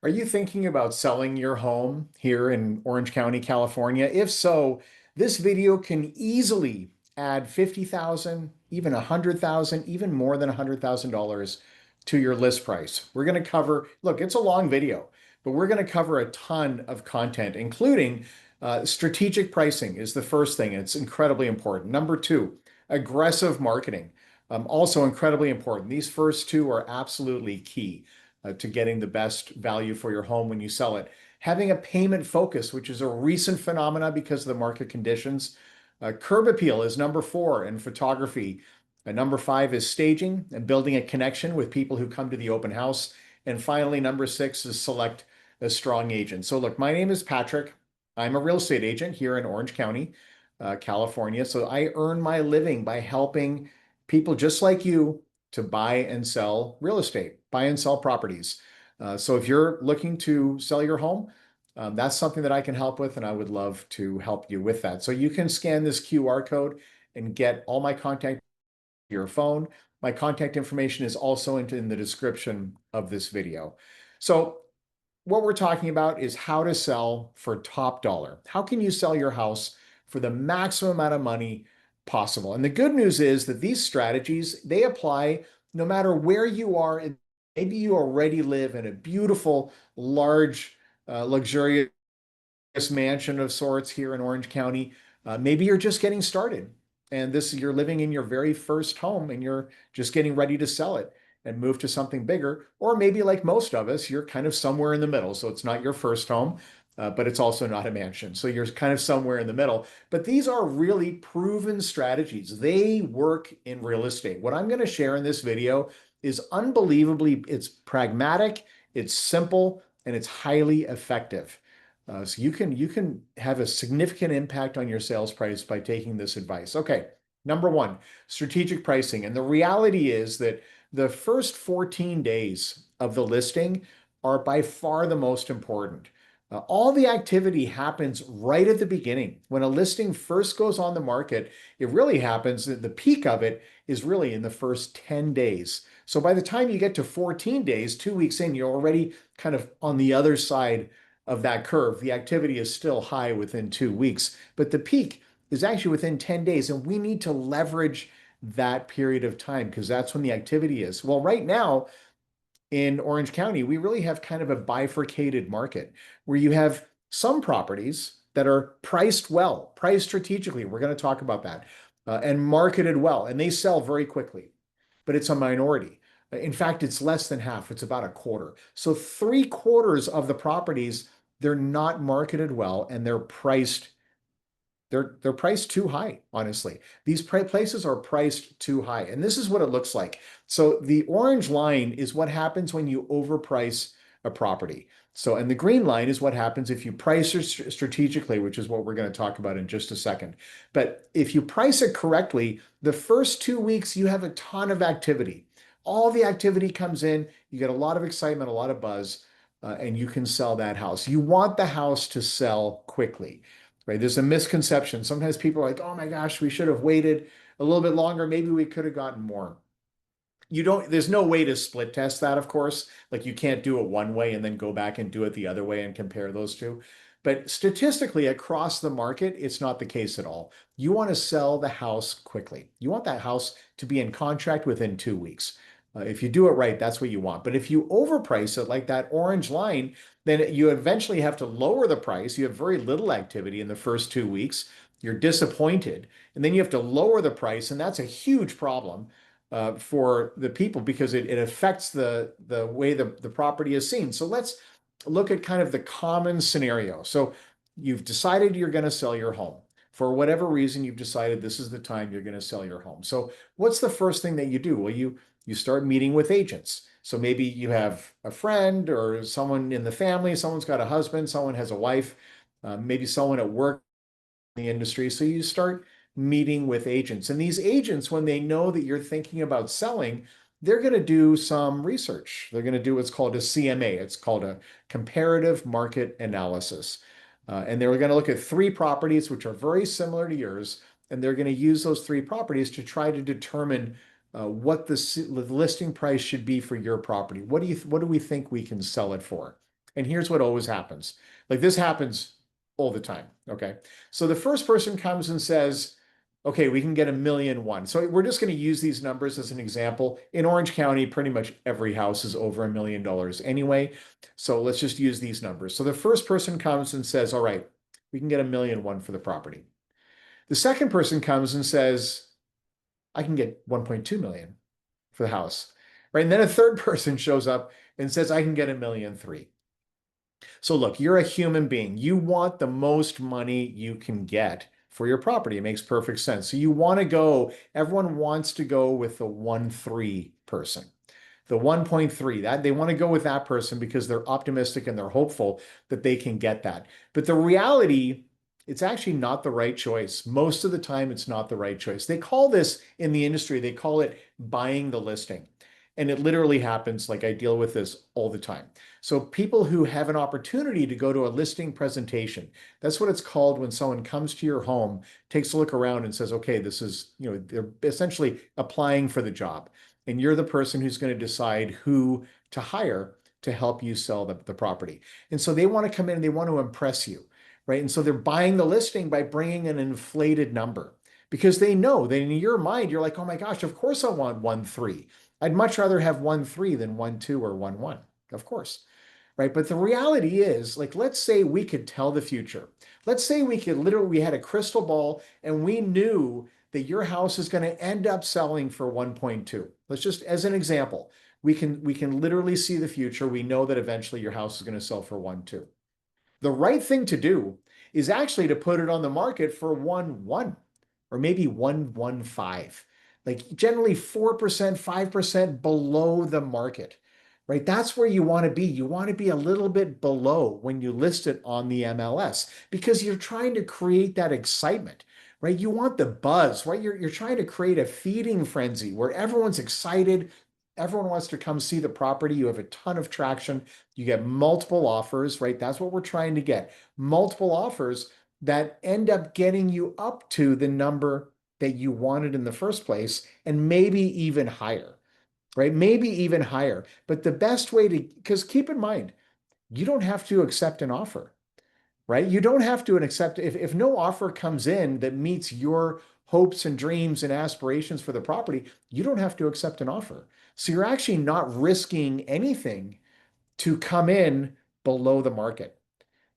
Are you thinking about selling your home here in Orange County, California? If so, this video can easily add 50,000, even 100,000, even more than $100,000 to your list price. We're going to cover, look, it's a long video, but we're going to cover a ton of content, including strategic pricing is the first thing. It's incredibly important. Number two, aggressive marketing, also incredibly important. These first two are absolutely key to getting the best value for your home when you sell it. Having a payment focus, which is a recent phenomena because of the market conditions. Curb appeal is number four in photography. Number five is staging and building a connection with people who come to the open house. And finally, number six is select a strong agent. So look, my name is Patrick. I'm a real estate agent here in Orange County, California. So I earn my living by helping people just like you to buy and sell real estate, buy and sell properties. So if you're looking to sell your home, that's something that I can help with, and I would love to help you with that. So you can scan this QR code and get all my contact to your phone. My contact information is also in the description of this video. So what we're talking about is how to sell for top dollar. How can you sell your house for the maximum amount of money possible? And the good news is that these strategies, they apply no matter where you are. Maybe you already live in a beautiful, large, luxurious mansion of sorts here in Orange County. Maybe you're just getting started and you're living in your very first home and you're just getting ready to sell it and move to something bigger. Or maybe like most of us, you're kind of somewhere in the middle. So it's not your first home, but it's also not a mansion. So you're kind of somewhere in the middle. But these are really proven strategies. They work in real estate. What I'm going to share in this video is unbelievably, it's pragmatic, it's simple, and it's highly effective. So you can have a significant impact on your sales price by taking this advice. Okay, number one, strategic pricing. And the reality is that the first 14 days of the listing are by far the most important. All the activity happens right at the beginning. When a listing first goes on the market, it really happens, the peak of it is really in the first 10 days. So by the time you get to 14 days, 2 weeks in, you're already kind of on the other side of that curve. The activity is still high within 2 weeks, but the peak is actually within 10 days. And we need to leverage that period of time because that's when the activity is. Well, right now in Orange County, we really have kind of a bifurcated market where you have some properties that are priced well, priced strategically. We're going to talk about that, and marketed well, and they sell very quickly, but it's a minority. In fact, it's less than half. It's about a quarter. So three-quarters of the properties, they're not marketed well and they're priced too high, honestly. These places are priced too high. And this is what it looks like. So the orange line is what happens when you overprice a property. So, and the green line is what happens if you price it strategically, which is what we're going to talk about in just a second. But if you price it correctly, the first 2 weeks, you have a ton of activity. All the activity comes in, you get a lot of excitement, a lot of buzz, and you can sell that house. You want the house to sell quickly. Right? There's a misconception. Sometimes people are like, oh my gosh, we should have waited a little bit longer. Maybe we could have gotten more. There's no way to split test that, of course. Like you can't do it one way and then go back and do it the other way and compare those two. But statistically, across the market, it's not the case at all. You want to sell the house quickly. You want that house to be in contract within 2 weeks. If you do it right, that's what you want. But if you overprice it like that orange line, then you eventually have to lower the price. You have very little activity in the first 2 weeks. You're disappointed. And then you have to lower the price. And that's a huge problem for the people because it affects the way the property is seen. So let's look at kind of the common scenario. So you've decided you're going to sell your home. For whatever reason, you've decided this is the time you're going to sell your home. So what's the first thing that you do? Well, you start meeting with agents. So maybe you have a friend or someone in the family, someone's got a husband, someone has a wife, maybe someone at work in the industry. So you start meeting with agents. And these agents, when they know that you're thinking about selling, they're going to do some research. They're going to do what's called a CMA. It's called a comparative market analysis. And they're going to look at three properties which are very similar to yours. And they're going to use those three properties to try to determine what the listing price should be for your property. What do we think we can sell it for? And here's what always happens. Like this happens all the time. Okay. So the first person comes and says, okay, we can get 1,000,001. So we're just going to use these numbers as an example. In Orange County, pretty much every house is over $1,000,000 anyway. So let's just use these numbers. So the first person comes and says, all right, we can get 1,000,001 for the property. The second person comes and says, I can get 1.2 million for the house. Right. And then a third person shows up and says, I can get 1,000,003. So look, you're a human being. You want the most money you can get for your property. It makes perfect sense. So you want to go, everyone wants to go with the 1.3 person. The 1.3, that they want to go with that person because they're optimistic and they're hopeful that they can get that. But the reality, it's actually not the right choice. Most of the time, it's not the right choice. They call this in the industry, they call it buying the listing. And it literally happens, like I deal with this all the time. So people who have an opportunity to go to a listing presentation, that's what it's called when someone comes to your home, takes a look around and says, okay, this is, they're essentially applying for the job. And you're the person who's going to decide who to hire to help you sell the property. And so they want to come in and they want to impress you, right? And so they're buying the listing by bringing an inflated number because they know that in your mind, you're like, oh my gosh, of course I want 1.3. I'd much rather have 1.3 than 1.2 or 1.1, of course, right? But the reality is, like, let's say we could tell the future. Let's say we had a crystal ball and we knew that your house is going to end up selling for 1.2. Let's just, as an example, we can literally see the future. We know that eventually your house is going to sell for 1.2. The right thing to do is actually to put it on the market for 1.1 or maybe 1.15, like generally 4%, 5% below the market, right? That's where you want to be. You want to be a little bit below when you list it on the MLS because you're trying to create that excitement, right? You want the buzz, right? You're trying to create a feeding frenzy where everyone's excited. Everyone wants to come see the property. You have a ton of traction. You get multiple offers, right? That's what we're trying to get. Multiple offers that end up getting you up to the number that you wanted in the first place and maybe even higher, right? Maybe even higher. But the best way to, because keep in mind, you don't have to accept an offer, right? You don't have to accept, if no offer comes in that meets your hopes and dreams and aspirations for the property, you don't have to accept an offer. So you're actually not risking anything to come in below the market,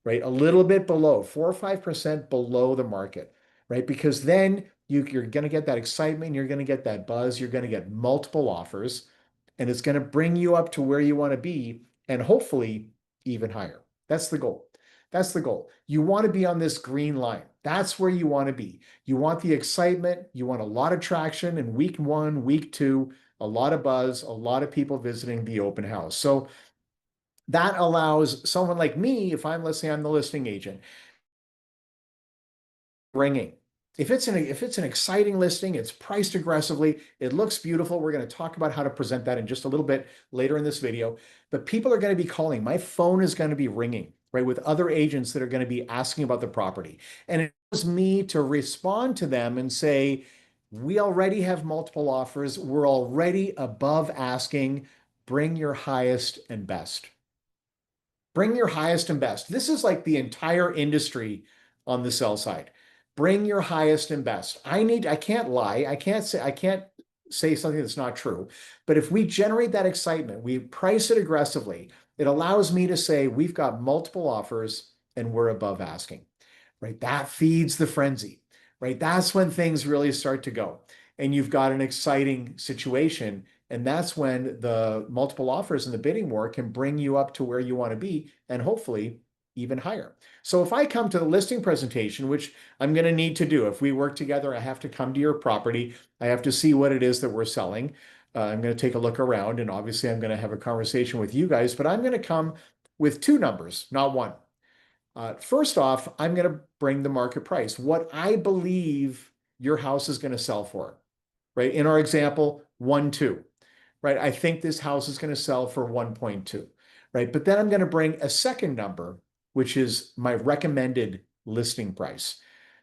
right? A little bit below, 4 or 5% below the market, right? Because then you're going to get that excitement, you're going to get that buzz, you're going to get multiple offers, and it's going to bring you up to where you want to be and hopefully even higher. That's the goal. That's the goal. You want to be on this green line. That's where you want to be. You want the excitement. You want a lot of traction in week 1, week 2, a lot of buzz, a lot of people visiting the open house. So that allows someone like me, if let's say I'm the listing agent, bringing. If it's an exciting listing, it's priced aggressively, it looks beautiful. We're going to talk about how to present that in just a little bit later in this video. But people are going to be calling. My phone is going to be ringing, right, with other agents that are going to be asking about the property. And it was me to respond to them and say, we already have multiple offers. We're already above asking. Bring your highest and best. Bring your highest and best. This is like the entire industry on the sell side. Bring your highest and best. I can't lie. I can't say something that's not true. But if we generate that excitement, we price it aggressively, it allows me to say we've got multiple offers and we're above asking, right? That feeds the frenzy, right? That's when things really start to go. And you've got an exciting situation. And that's when the multiple offers in the bidding war can bring you up to where you want to be and hopefully even higher. So if I come to the listing presentation, which I'm going to need to do, if we work together, I have to come to your property. I have to see what it is that we're selling. I'm going to take a look around and obviously I'm going to have a conversation with you guys, but I'm going to come with 2 numbers, not 1. First off, I'm going to bring the market price, what I believe your house is going to sell for, right? In our example, 1.2, right? I think this house is going to sell for 1.2, right? But then I'm going to bring a second number, which is my recommended listing price,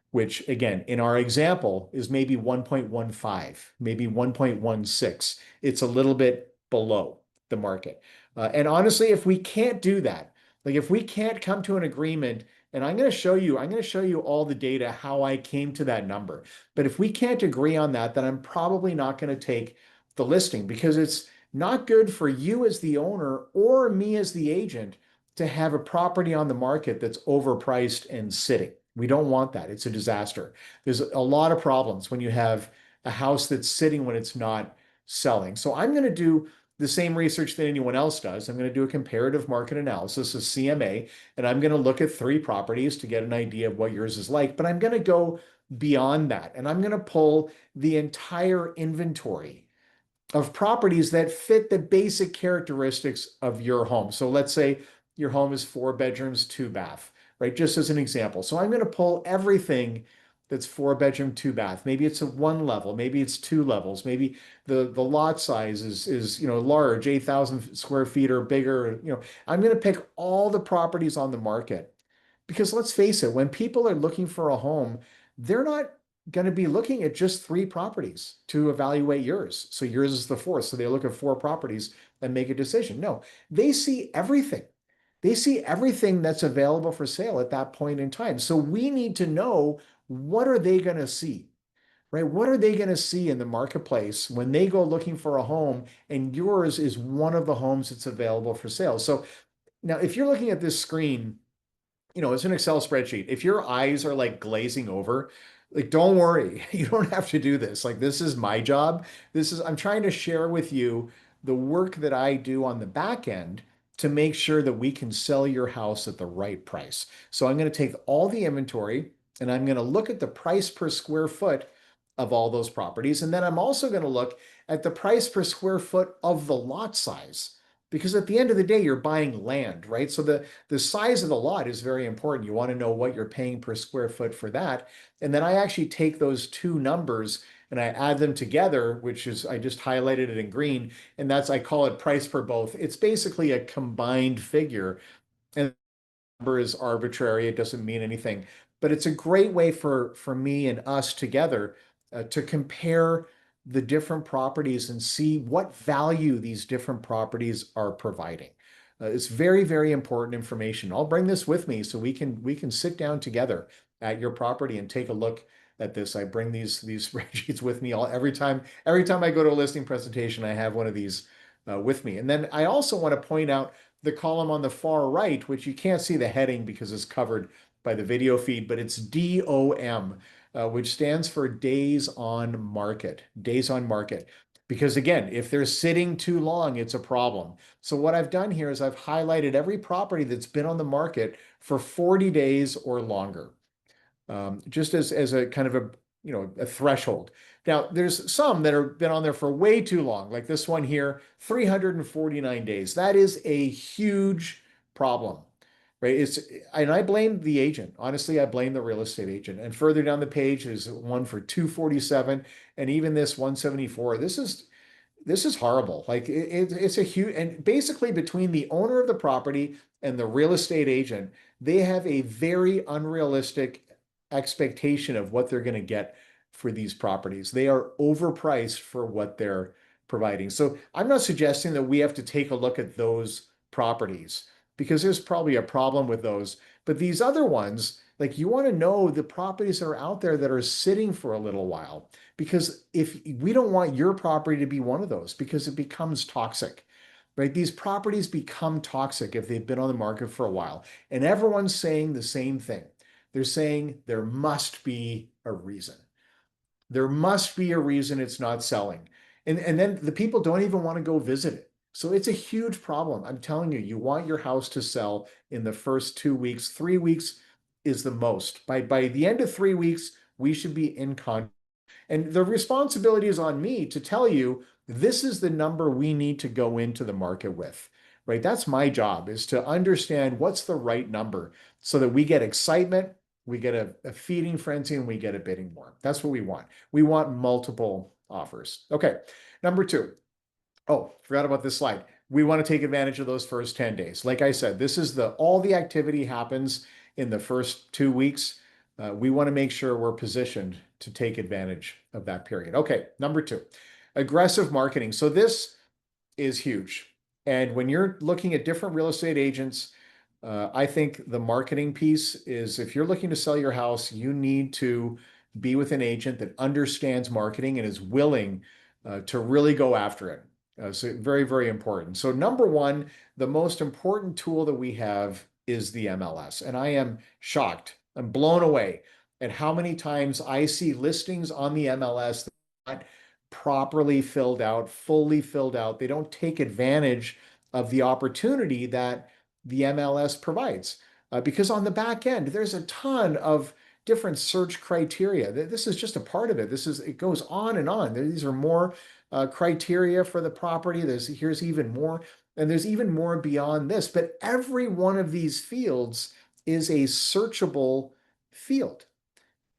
which again, in our example is maybe 1.15, maybe 1.16. It's a little bit below the market. And honestly, if we can't do that, Like if we can't come to an agreement, and I'm going to show you all the data, how I came to that number. But if we can't agree on that, then I'm probably not going to take the listing because it's not good for you as the owner or me as the agent to have a property on the market that's overpriced and sitting. We don't want that. It's a disaster. There's a lot of problems when you have a house that's sitting when it's not selling. So I'm going to do the same research that anyone else does. I'm going to do a comparative market analysis, a CMA, and I'm going to look at 3 properties to get an idea of what yours is like. But I'm going to go beyond that, and I'm going to pull the entire inventory of properties that fit the basic characteristics of your home. So let's say your home is 4 bedrooms, 2 bath, right? Just as an example. So I'm going to pull everything that's 4 bedroom, 2 bath. Maybe it's a 1 level, maybe it's 2 levels, maybe the lot size is large, 8,000 square feet or bigger. I'm going to pick all the properties on the market because let's face it, when people are looking for a home, they're not going to be looking at just 3 properties to evaluate yours. So yours is the fourth. So they look at 4 properties and make a decision. No, they see everything. They see everything that's available for sale at that point in time. So we need to know, what are they going to see, right? What are they going to see in the marketplace when they go looking for a home and yours is one of the homes that's available for sale? So now if you're looking at this screen, it's an Excel spreadsheet. If your eyes are like glazing over, like don't worry, you don't have to do this. Like this is my job. I'm trying to share with you the work that I do on the back end to make sure that we can sell your house at the right price. So I'm going to take all the inventory and I'm going to look at the price per square foot of all those properties. And then I'm also going to look at the price per square foot of the lot size. Because at the end of the day, you're buying land, right? So the size of the lot is very important. You want to know what you're paying per square foot for that. And then I actually take those 2 numbers and I add them together, which is, I just highlighted it in green. And I call it price per both. It's basically a combined figure. And number is arbitrary. It doesn't mean anything, but it's a great way for me and us together to compare the different properties and see what value these different properties are providing. It's very, very important information. I'll bring this with me so we can sit down together at your property and take a look at this. I bring these spreadsheets with me every time I go to a listing presentation. I have one of these with me. And then I also want to point out the column on the far right, which you can't see the heading because it's covered by the video feed, but it's DOM, which stands for days on market, days on market. Because again, if they're sitting too long, it's a problem. So what I've done here is I've highlighted every property that's been on the market for 40 days or longer, just as a kind of a threshold. Now, there's some that have been on there for way too long, like this one here, 349 days. That is a huge problem, right? And I blame the agent. Honestly, I blame the real estate agent. And further down the page is one for 247, and even this 174. This is horrible. Like it's a huge, and basically between the owner of the property and the real estate agent, they have a very unrealistic expectation of what they're going to get for these properties. They are overpriced for what they're providing. So I'm not suggesting that we have to take a look at those properties because there's probably a problem with those. But these other ones, like you want to know the properties that are out there that are sitting for a little while, because if we don't want your property to be one of those because it becomes toxic, right? These properties become toxic if they've been on the market for a while. And everyone's saying the same thing. They're saying there must be a reason. There must be a reason it's not selling. And then the people don't even want to go visit it. So it's a huge problem. I'm telling you, you want your house to sell in the first 2 weeks. 3 weeks is the most. By the end of 3 weeks, we should be in contract. And the responsibility is on me to tell you this is the number we need to go into the market with, right? That's my job, is to understand what's the right number so that we get excitement, we get a feeding frenzy, and we get a bidding war. That's what we want. We want multiple offers. Okay, number 2. Oh, forgot about this slide. We want to take advantage of those first 10 days. Like I said, this is all the activity happens in the first 2 weeks. We want to make sure we're positioned to take advantage of that period. Okay, number 2, aggressive marketing. So this is huge. And when you're looking at different real estate agents, I think the marketing piece is if you're looking to sell your house, you need to be with an agent that understands marketing and is willing to really go after it. So very, very important. So number one, the most important tool that we have is the MLS. And I am shocked. I'm blown away at how many times I see listings on the MLS that are not properly filled out, fully filled out. They don't take advantage of the opportunity that the MLS provides. Because on the back end, there's a ton of different search criteria. This is just a part of it. It goes on and on. These are more criteria for the property. Here's even more, and there's even more beyond this. But every one of these fields is a searchable field.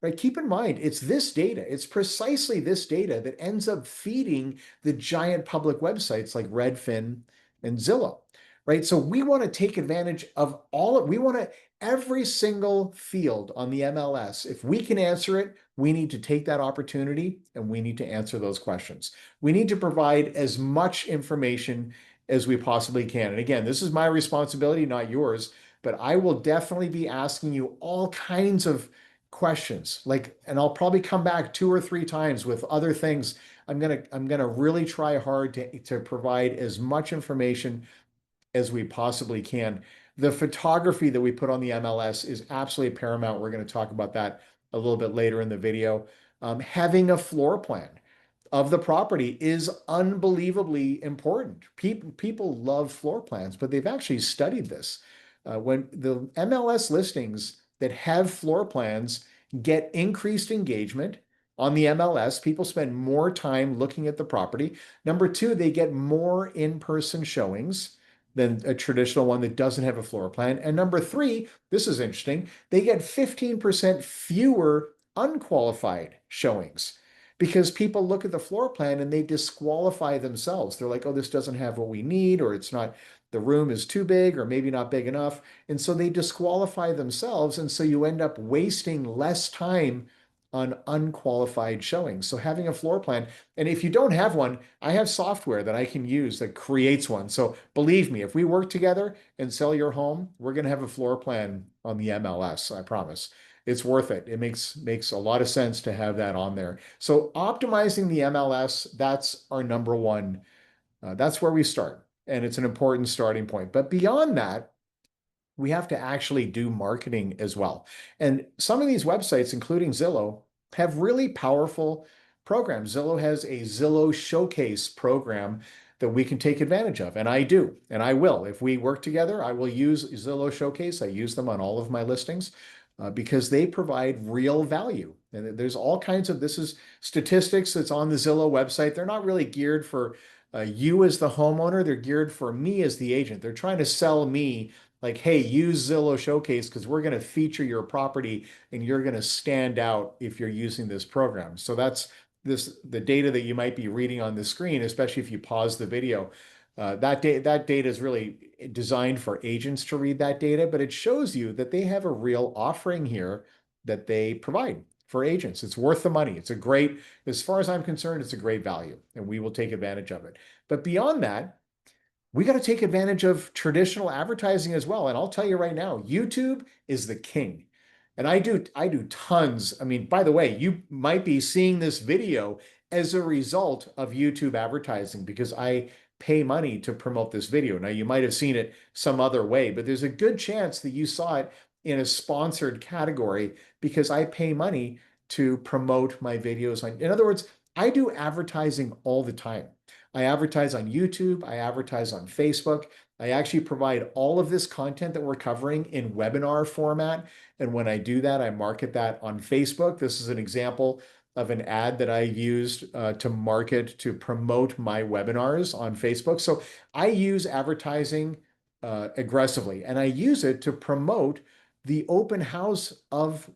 Right? Keep in mind, it's this data, it's precisely this data that ends up feeding the giant public websites like Redfin and Zillow, right? So we want to take advantage of we want to, every single field on the MLS, if we can answer it, we need to take that opportunity and we need to answer those questions. We need to provide as much information as we possibly can. And again, this is my responsibility, not yours, but I will definitely be asking you all kinds of questions and I'll probably come back 2 or 3 times with other things. I'm gonna really try hard to provide as much information as we possibly can. The photography that we put on the MLS is absolutely paramount. We're going to talk about that a little bit later in the video. Having a floor plan of the property is unbelievably important. People love floor plans, but they've actually studied this. When the MLS listings that have floor plans get increased engagement on the MLS, people spend more time looking at the property. Number two, they get more in-person showings than a traditional one that doesn't have a floor plan. And number three, this is interesting, they get 15% fewer unqualified showings because people look at the floor plan and they disqualify themselves. They're like, oh, this doesn't have what we need, or it's not, the room is too big, or maybe not big enough. And so they disqualify themselves. And so you end up wasting less time on unqualified showings. So having a floor plan, and if you don't have one, I have software that I can use that creates one. So believe me, if we work together and sell your home, we're going to have a floor plan on the MLS. I promise. It's worth it. It makes a lot of sense to have that on there. So optimizing the MLS, that's our number one. That's where we start. And it's an important starting point. But beyond that, we have to actually do marketing as well. And some of these websites, including Zillow, have really powerful programs. Zillow has a Zillow Showcase program that we can take advantage of. And I do, and I will. If we work together, I will use Zillow Showcase. I use them on all of my listings because they provide real value. And there's all kinds of, this is statistics that's on the Zillow website. They're not really geared for you as the homeowner. They're geared for me as the agent. They're trying to sell me like, hey, use Zillow Showcase because we're going to feature your property and you're going to stand out if you're using this program. So that's the data that you might be reading on the screen, especially if you pause the video. That data is really designed for agents to read that data, but it shows you that they have a real offering here that they provide for agents. It's worth the money. As far as I'm concerned, it's a great value, and we will take advantage of it. But beyond that, we got to take advantage of traditional advertising as well. And I'll tell you right now, YouTube is the king. And I do tons. I mean, by the way, you might be seeing this video as a result of YouTube advertising because I pay money to promote this video. Now, you might have seen it some other way, but there's a good chance that you saw it in a sponsored category because I pay money to promote my videos. In other words, I do advertising all the time. I advertise on YouTube, I advertise on Facebook. I actually provide all of this content that we're covering in webinar format. And when I do that, I market that on Facebook. This is an example of an ad that I used to promote my webinars on Facebook. So I use advertising aggressively, and I use it to promote the open house of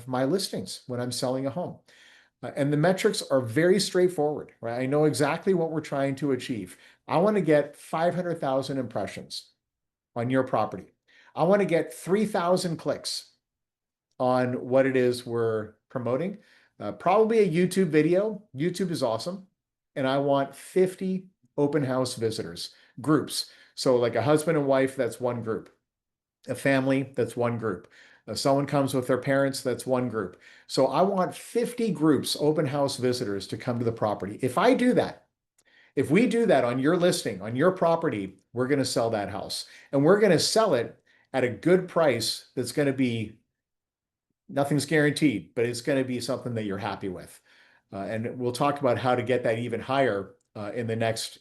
my listings when I'm selling a home. And the metrics are very straightforward, right? I know exactly what we're trying to achieve. I want to get 500,000 impressions on your property. I want to get 3,000 clicks on what it is we're promoting. Probably a YouTube video. YouTube is awesome. And I want 50 open house visitors, groups. So like a husband and wife, that's one group. A family, that's one group. Someone comes with their parents, that's one group. So I want 50 groups, open house visitors to come to the property. If I do that, if we do that on your listing, on your property, we're going to sell that house and we're going to sell it at a good price that's going to be, nothing's guaranteed, but it's going to be something that you're happy with. And we'll talk about how to get that even higher in the next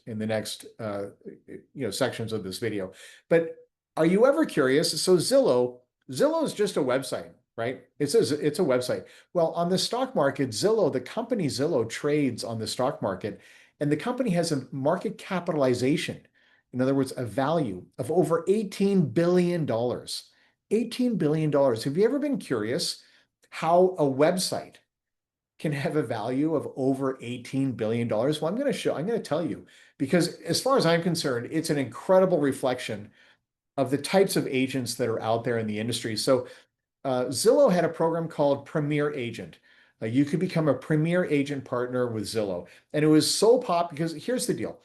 sections of this video. But are you ever curious? So Zillow is just a website, right? It's a website. Well, on the stock market, Zillow, the company Zillow trades on the stock market, and the company has a market capitalization. In other words, a value of over $18 billion. $18 billion. Have you ever been curious how a website can have a value of over $18 billion? Well, I'm going to tell you, because as far as I'm concerned, it's an incredible reflection of the types of agents that are out there in the industry. So Zillow had a program called Premier Agent. You could become a Premier Agent partner with Zillow. And it was so popular because here's the deal.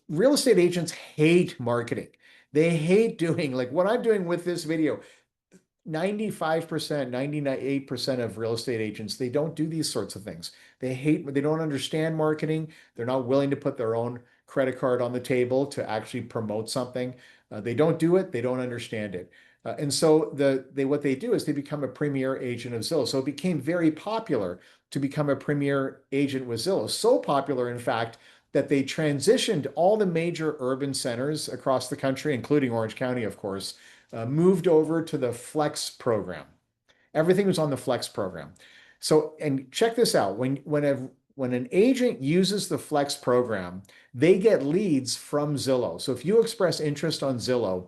Real estate agents hate marketing. They hate doing like what I'm doing with this video. 95%, 98% of real estate agents, they don't do these sorts of things. They don't understand marketing. They're not willing to put their own credit card on the table to actually promote something. They don't do it. They don't understand it. And so what they do is they become a premier agent of Zillow. So it became very popular to become a premier agent with Zillow. So popular, in fact, that they transitioned all the major urban centers across the country, including Orange County, of course, moved over to the Flex program. Everything was on the Flex program. So, and check this out. When an agent uses the Flex program, they get leads from Zillow. So if you express interest on Zillow,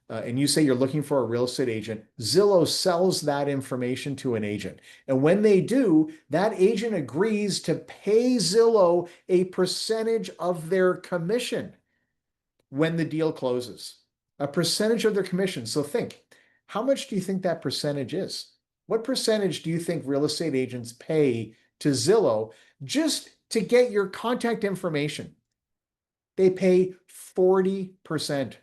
and you say you're looking for a real estate agent, Zillow sells that information to an agent. And when they do, that agent agrees to pay Zillow a percentage of their commission when the deal closes. A percentage of their commission. So think, how much do you think that percentage is? What percentage do you think real estate agents pay to Zillow just to get your contact information? They pay 40%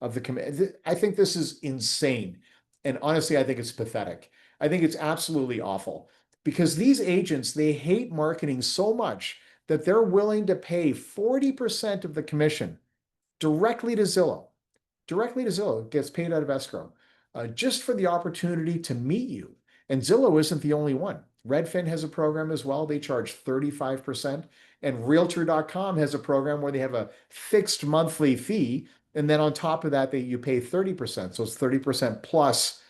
of the commission. I think this is insane. And honestly, I think it's pathetic. I think it's absolutely awful because these agents, they hate marketing so much that they're willing to pay 40% of the commission directly to Zillow. Directly to Zillow. It gets paid out of escrow just for the opportunity to meet you. And Zillow isn't the only one. Redfin has a program as well. They charge 35%. And Realtor.com has a program where they have a fixed monthly fee. And then on top of that, you pay 30%. So it's 30% plus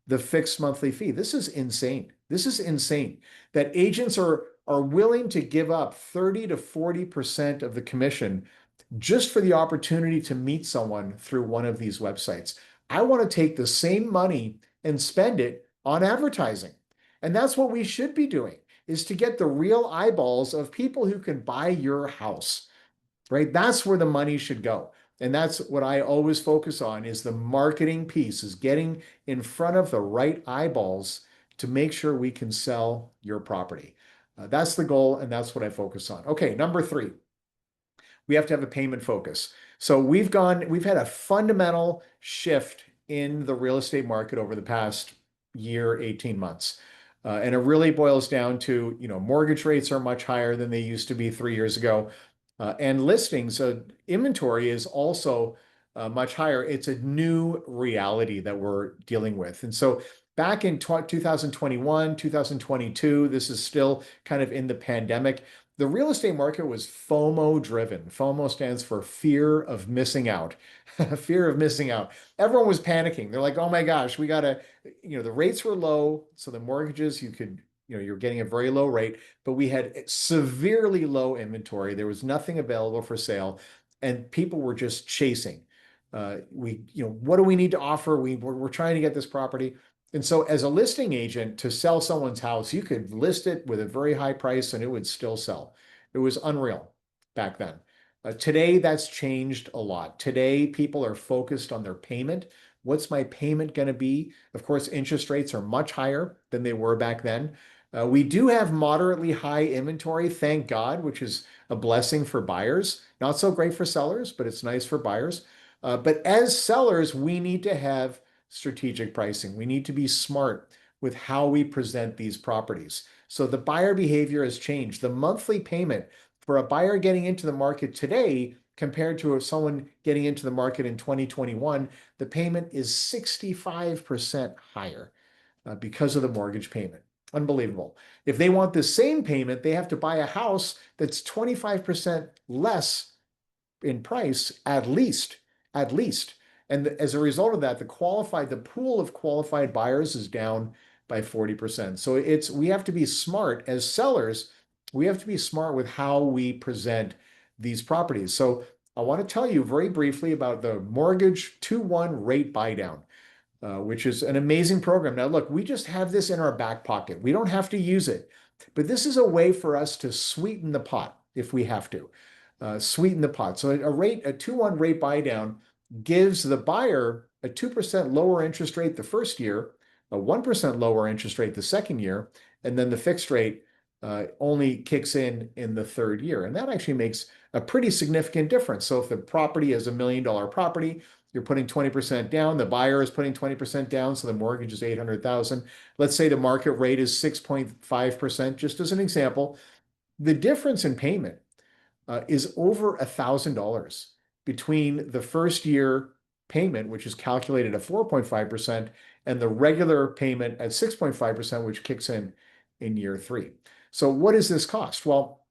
the fixed monthly fee. This is insane. This is insane that agents are willing to give up 30 to 40% of the commission just for the opportunity to meet someone through one of these websites. I want to take the same money and spend it on advertising. And that's what we should be doing, is to get the real eyeballs of people who can buy your house, right? That's where the money should go. And that's what I always focus on, is the marketing piece, is getting in front of the right eyeballs to make sure we can sell your property. That's the goal, and that's what I focus on. Okay, number 3. We have to have a payment focus. So we've had a fundamental shift in the real estate market over the past year, 18 months. And it really boils down to, mortgage rates are much higher than they used to be 3 years ago. And listings, inventory is also much higher. It's a new reality that we're dealing with. And so back in 2021, 2022, this is still kind of in the pandemic, the real estate market was FOMO driven. FOMO stands for fear of missing out. Fear of missing out. Everyone was panicking. They're like, oh my gosh, we got to, the rates were low. So the mortgages, you're getting a very low rate, but we had severely low inventory. There was nothing available for sale, and people were just chasing. What do we need to offer? We're trying to get this property. And so as a listing agent, to sell someone's house, you could list it with a very high price and it would still sell. It was unreal back then. Today, that's changed a lot. Today, people are focused on their payment. What's my payment going to be? Of course, interest rates are much higher than they were back then. We do have moderately high inventory, thank God, which is a blessing for buyers. Not so great for sellers, but it's nice for buyers. But as sellers, we need to have strategic pricing. We need to be smart with how we present these properties. So the buyer behavior has changed. The monthly payment for a buyer getting into the market today compared to someone getting into the market in 2021, the payment is 65% higher because of the mortgage payment. Unbelievable. If they want the same payment, they have to buy a house that's 25% less in price, at least. And as a result of that, the pool of qualified buyers is down by 40%. So we have to be smart as sellers. We have to be smart with how we present these properties. So I want to tell you very briefly about the mortgage 2-1 rate buy down, which is an amazing program. Now, look, we just have this in our back pocket. We don't have to use it, but this is a way for us to sweeten the pot if we have to. Sweeten the pot. So a 2-1 rate buy down gives the buyer a 2% lower interest rate the first year, a 1% lower interest rate the second year, and then the fixed rate only kicks in the third year. And that actually makes a pretty significant difference. So if the property is $1 million property, you're putting 20% down, the buyer is putting 20% down, so the mortgage is 800,000. Let's say the market rate is 6.5%, just as an example. The difference in payment is over $1,000 between the first year payment, which is calculated at 4.5%, and the regular payment at 6.5%, which kicks in year three. So what does this cost? Well,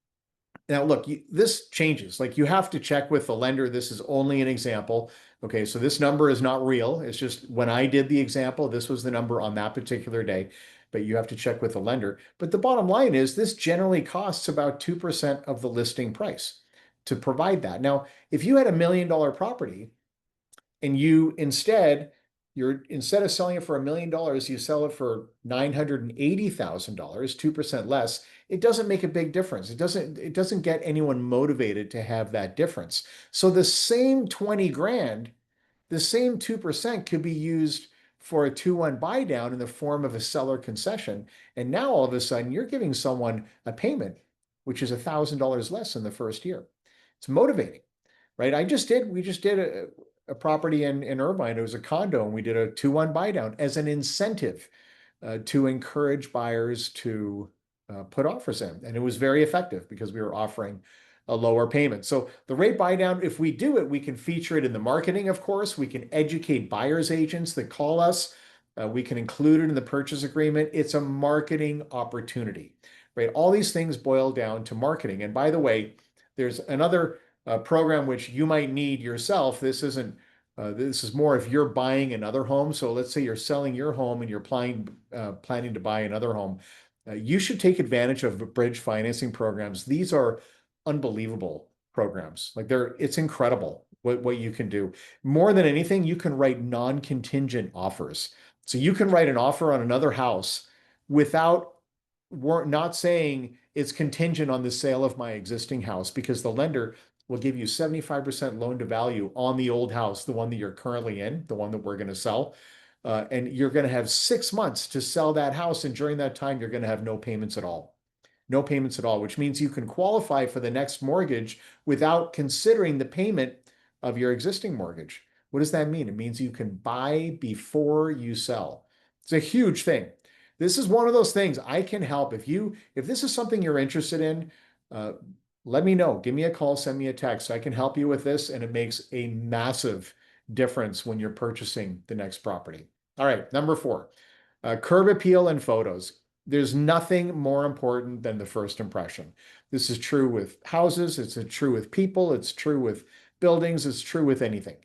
now look, this changes. Like, you have to check with the lender. This is only an example. Okay, so this number is not real. It's just when I did the example, this was the number on that particular day, but you have to check with the lender. But the bottom line is this generally costs about 2% of the listing price to provide that. Now, if you had $1 million property and instead of selling it for $1 million, you sell it for $980,000, 2% less, it doesn't make a big difference. It doesn't get anyone motivated to have that difference. So the same 20 grand, the same 2% could be used for a 2-1 buy down in the form of a seller concession. And now all of a sudden you're giving someone a payment, which is $1,000 less in the first year. It's motivating, right? We just did a property in Irvine. It was a condo, and we did a 2-1 buy down as an incentive to encourage buyers to put offers in. And it was very effective because we were offering a lower payment. So the rate buy down, if we do it, we can feature it in the marketing, of course. We can educate buyer's agents that call us. We can include it in the purchase agreement. It's a marketing opportunity, right? All these things boil down to marketing. And by the way, there's another program which you might need yourself. This is more if you're buying another home. So let's say you're selling your home and you're planning to buy another home. You should take advantage of bridge financing programs. These are unbelievable programs. It's incredible what you can do. More than anything, you can write non-contingent offers. So you can write an offer on another house without not saying it's contingent on the sale of my existing house, because the lender will give you 75% loan to value on the old house, the one that you're currently in, the one that we're going to sell. And you're going to have 6 months to sell that house. And during that time, you're going to have no payments at all. No payments at all, which means you can qualify for the next mortgage without considering the payment of your existing mortgage. What does that mean? It means you can buy before you sell. It's a huge thing. This is one of those things I can help. If this is something you're interested in, let me know. Give me a call, send me a text. I can help you with this, and it makes a massive difference when you're purchasing the next property. All right, number 4, curb appeal and photos. There's nothing more important than the first impression. This is true with houses. It's true with people. It's true with buildings. It's true with anything.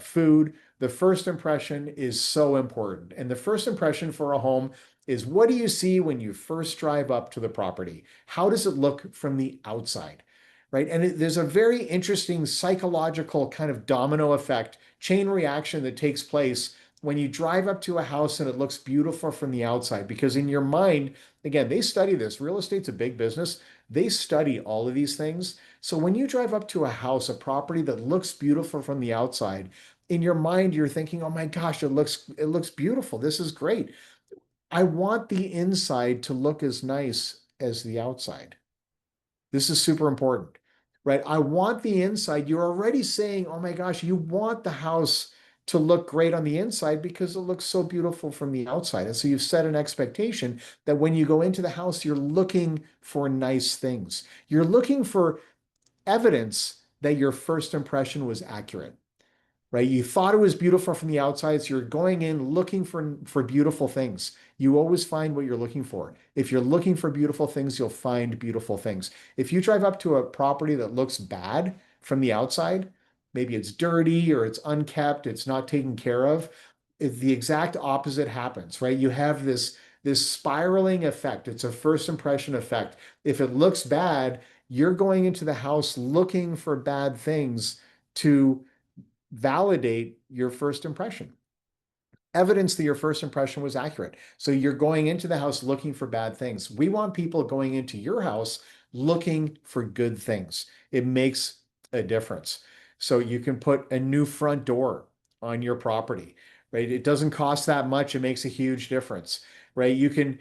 Food. The first impression is so important. And the first impression for a home is, what do you see when you first drive up to the property? How does it look from the outside, right? And there's a very interesting psychological kind of domino effect, chain reaction that takes place when you drive up to a house and it looks beautiful from the outside. Because in your mind, again, they study this. Real estate's a big business. They study all of these things. So when you drive up to a house, a property that looks beautiful from the outside, in your mind, you're thinking, oh my gosh, it looks beautiful. This is great. I want the inside to look as nice as the outside. This is super important. right? I want the inside. You're already saying, oh my gosh, you want the house to look great on the inside because it looks so beautiful from the outside. And so you've set an expectation that when you go into the house, you're looking for nice things. You're looking for evidence that your first impression was accurate, right? You thought it was beautiful from the outside, so you're going in looking for beautiful things. You always find what you're looking for. If you're looking for beautiful things, you'll find beautiful things. If you drive up to a property that looks bad from the outside, maybe it's dirty or it's unkept, it's not taken care of, the exact opposite happens, right? You have this spiraling effect. It's a first impression effect. If it looks bad, you're going into the house looking for bad things to validate your first impression, evidence that your first impression was accurate. So you're going into the house looking for bad things. We want people going into your house looking for good things. It makes a difference. So you can put a new front door on your property, right? It doesn't cost that much. It makes a huge difference, right? You can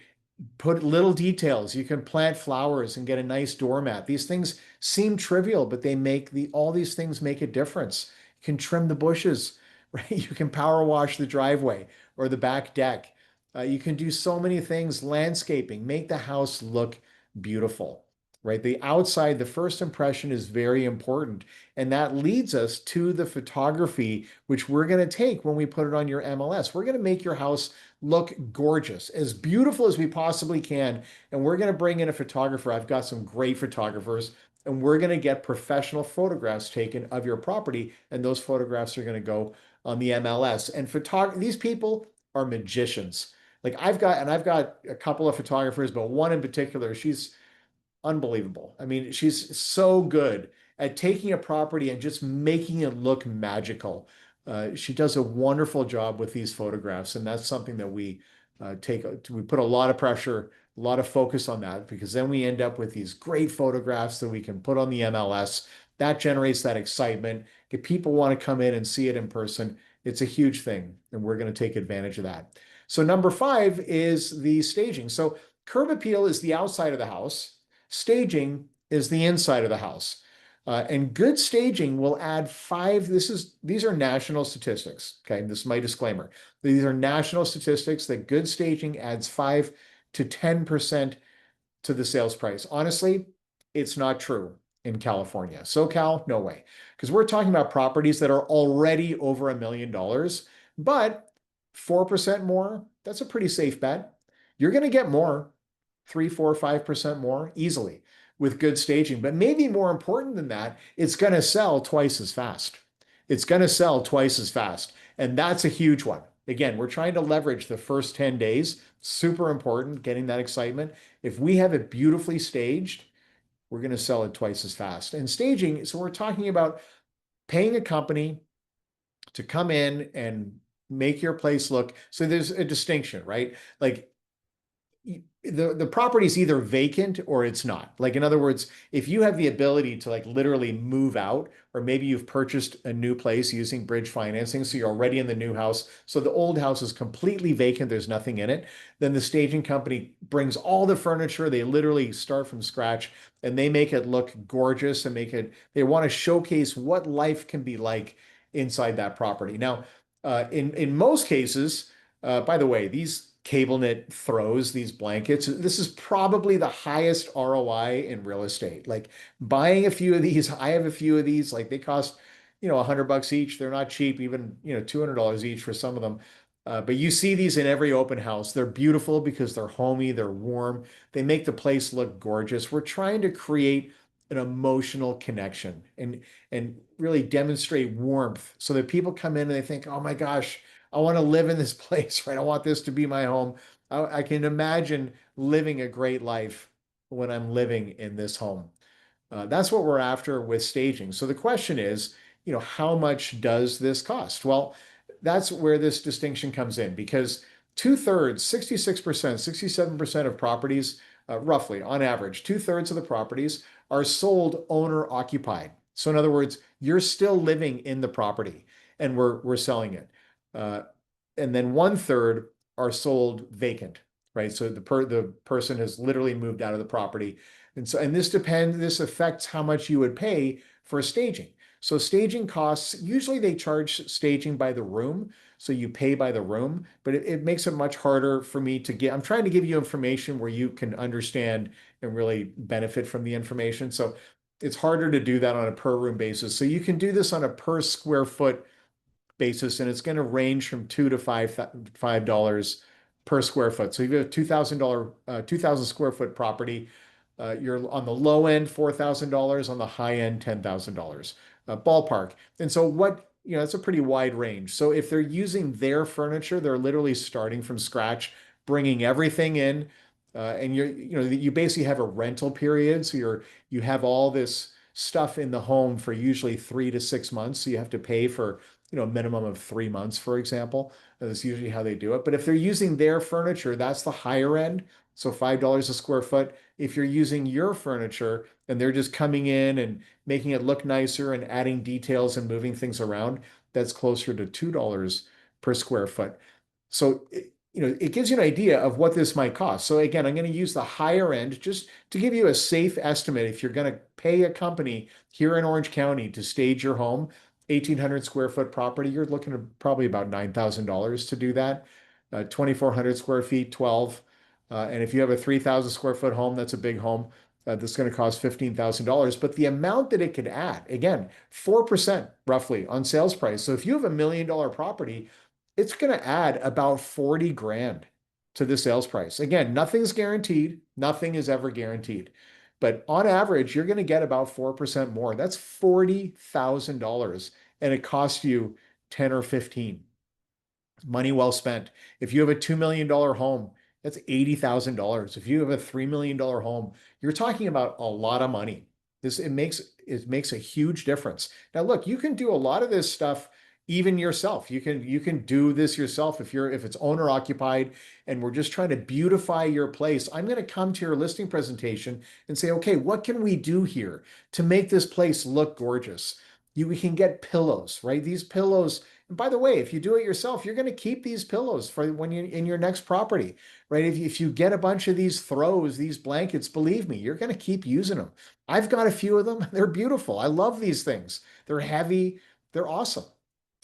put little details. You can plant flowers and get a nice doormat. These things seem trivial, but they make all these things make a difference. You can trim the bushes, right? You can power wash the driveway or the back deck. You can do so many things, landscaping, make the house look beautiful, right? The outside, the first impression is very important. And that leads us to the photography, which we're going to take when we put it on your MLS. We're going to make your house look gorgeous, as beautiful as we possibly can. And we're going to bring in a photographer. I've got some great photographers, and we're going to get professional photographs taken of your property. And those photographs are going to go on the MLS. And these people are magicians. Like I've got a couple of photographers, but one in particular, she's unbelievable. I mean, she's so good at taking a property and just making it look magical. She does a wonderful job with these photographs, and that's something that we put a lot of pressure, a lot of focus on that, because then we end up with these great photographs that we can put on the MLS. That generates that excitement. If people want to come in and see it in person, it's a huge thing, and we're going to take advantage of that. So number 5 is the staging. So curb appeal is the outside of the house. Staging is the inside of the house. And good staging will add these are national statistics. Okay, this is my disclaimer. These are national statistics that good staging adds 5 to 10% to the sales price. Honestly, it's not true in California. SoCal, no way. Because we're talking about properties that are already over $1 million, but 4% more, that's a pretty safe bet. You're going to get more, 3, 4, 5% more easily with good staging. But maybe more important than that, it's going to sell twice as fast. It's going to sell twice as fast. And that's a huge one. Again, we're trying to leverage the first 10 days. Super important, getting that excitement. If we have it beautifully staged, we're going to sell it twice as fast. And staging, so we're talking about paying a company to come in and make your place look. So there's a distinction, right? Like the property is either vacant or it's not. Like, in other words, if you have the ability to like literally move out, or maybe you've purchased a new place using bridge financing, so you're already in the new house, so the old house is completely vacant, there's nothing in it, then the staging company brings all the furniture, they literally start from scratch, and they make it look gorgeous and they want to showcase what life can be like inside that property. Now, in most cases, by the way, these cable knit throws, these blankets, this is probably the highest ROI in real estate. Like buying a few of these, I have a few of these, like they cost, $100 each. They're not cheap, even, $200 each for some of them. But you see these in every open house. They're beautiful because they're homey, they're warm, they make the place look gorgeous. We're trying to create an emotional connection and really demonstrate warmth so that people come in and they think, oh my gosh, I want to live in this place, right? I want this to be my home. I can imagine living a great life when I'm living in this home. That's what we're after with staging. So the question is, how much does this cost? Well, that's where this distinction comes in, because two-thirds, 66%, 67% of properties, roughly on average, two-thirds of the properties are sold owner occupied. So in other words, you're still living in the property and we're selling it. Uh, and then one-third are sold vacant, right? So the person has literally moved out of the property. And this affects how much you would pay for staging. So staging costs, usually they charge staging by the room. So you pay by the room, but it makes it much harder for me to I'm trying to give you information where you can understand and really benefit from the information. So it's harder to do that on a per room basis. So you can do this on a per square foot basis, and it's going to range from $2 to $5 per square foot. So if you have a $2,000, 2,000 square foot property, you're on the low end $4,000, on the high end $10,000, ballpark. And so it's a pretty wide range. So if they're using their furniture, they're literally starting from scratch, bringing everything in, and you basically have a rental period. So you have all this stuff in the home for usually 3 to 6 months. So you have to pay for a minimum of 3 months, for example. That's usually how they do it. But if they're using their furniture, that's the higher end. So $5 a square foot. If you're using your furniture and they're just coming in and making it look nicer and adding details and moving things around, that's closer to $2 per square foot. So it gives you an idea of what this might cost. So again, I'm going to use the higher end just to give you a safe estimate. If you're going to pay a company here in Orange County to stage your home, 1,800 square foot property, you're looking at probably about $9,000 to do that. 2,400 square feet, 12. And if you have a 3,000 square foot home, that's a big home. That's going to cost $15,000. But the amount that it could add, again, 4% roughly on sales price. So if you have $1 million property, it's going to add about 40 grand to the sales price. Again, nothing's guaranteed. Nothing is ever guaranteed. But on average, you're going to get about 4% more. That's $40,000. And it costs you 10 or 15. Money well spent. If you have a $2 million home, that's $80,000. If you have a $3 million home, you're talking about a lot of money. It makes a huge difference. Now, look, you can do a lot of this stuff even yourself. You can do this yourself if it's owner occupied and we're just trying to beautify your place. I'm going to come to your listing presentation and say, okay, what can we do here to make this place look gorgeous? We can get pillows, right? These pillows. And by the way, if you do it yourself, you're going to keep these pillows for when you're in your next property, right? If you get a bunch of these throws, these blankets, believe me, you're going to keep using them. I've got a few of them. They're beautiful. I love these things. They're heavy. They're awesome,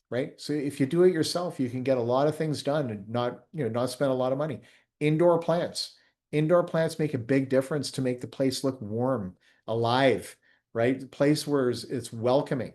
right? So if you do it yourself, you can get a lot of things done and not spend a lot of money. Indoor plants. Indoor plants make a big difference to make the place look warm, alive, right? The place where it's welcoming.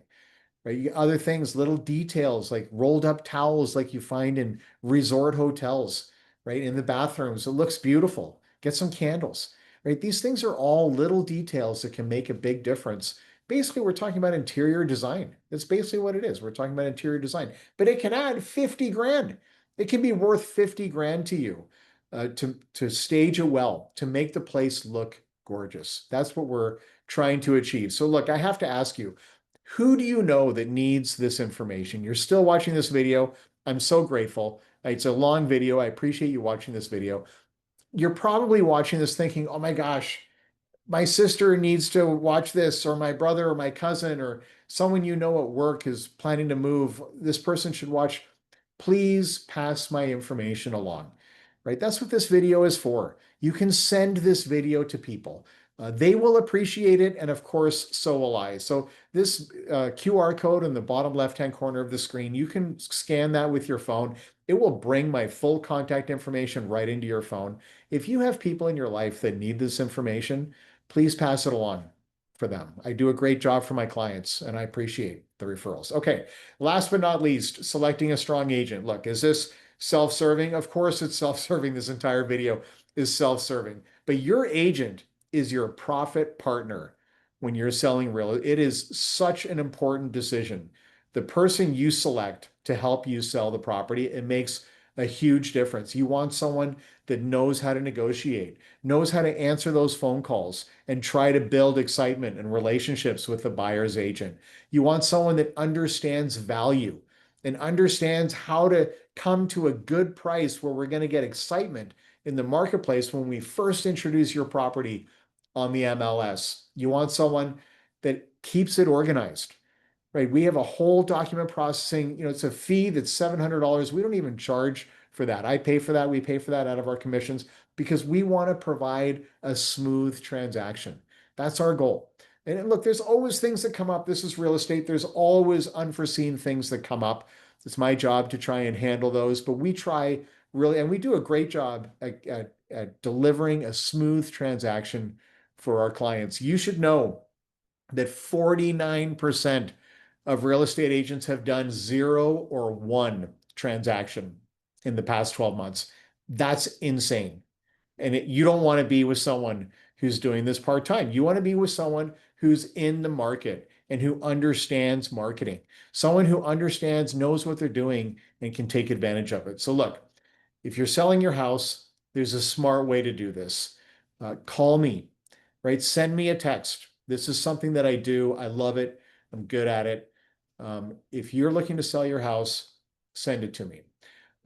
Right? Other things, little details like rolled up towels like you find in resort hotels, right? In the bathrooms. It looks beautiful. Get some candles, right? These things are all little details that can make a big difference. Basically, we're talking about interior design. That's basically what it is. We're talking about interior design, but it can add 50 grand. It can be worth 50 grand to you to stage it well, to make the place look gorgeous. That's what we're trying to achieve. So look, I have to ask you, who do you know that needs this information? You're still watching this video. I'm so grateful. It's a long video. I appreciate you watching this video. You're probably watching this thinking, oh my gosh, my sister needs to watch this, or my brother or my cousin or someone you know at work is planning to move. This person should watch. Please pass my information along, right? That's what this video is for. You can send this video to people. They will appreciate it, and of course, so will I. So this QR code in the bottom left-hand corner of the screen, you can scan that with your phone. It will bring my full contact information right into your phone. If you have people in your life that need this information, please pass it along for them. I do a great job for my clients, and I appreciate the referrals. Okay, last but not least, selecting a strong agent. Look, is this self-serving? Of course it's self-serving. This entire video is self-serving, but your agent is your profit partner when you're selling real. It is such an important decision. The person you select to help you sell the property, it makes a huge difference. You want someone that knows how to negotiate, knows how to answer those phone calls and try to build excitement and relationships with the buyer's agent. You want someone that understands value and understands how to come to a good price where we're going to get excitement in the marketplace when we first introduce your property on the MLS. You want someone that keeps it organized, right? We have a whole document processing, it's a fee that's $700. We don't even charge for that. I pay for that. We pay for that out of our commissions. because we want to provide a smooth transaction. That's our goal. And look, there's always things that come up. This is real estate. There's always unforeseen things that come up. It's my job to try and handle those, but we try really, and we do a great job at delivering a smooth transaction for our clients. You should know that 49% of real estate agents have done zero or one transaction in the past 12 months. That's insane. And you don't want to be with someone who's doing this part time. You want to be with someone who's in the market and who understands marketing, someone who understands, knows what they're doing, and can take advantage of it. So, look, if you're selling your house, there's a smart way to do this. Call me, right? Send me a text. This is something that I do. I love it. I'm good at it. If you're looking to sell your house, send it to me.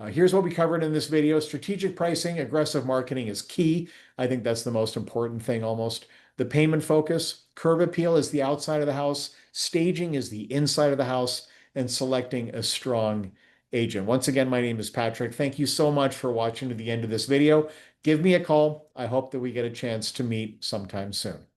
Here's what we covered in this video. Strategic pricing, aggressive marketing is key. I think that's the most important thing almost. The payment focus, curb appeal is the outside of the house, staging is the inside of the house, and selecting a strong agent. Once again, my name is Patrick. Thank you so much for watching to the end of this video. Give me a call. I hope that we get a chance to meet sometime soon.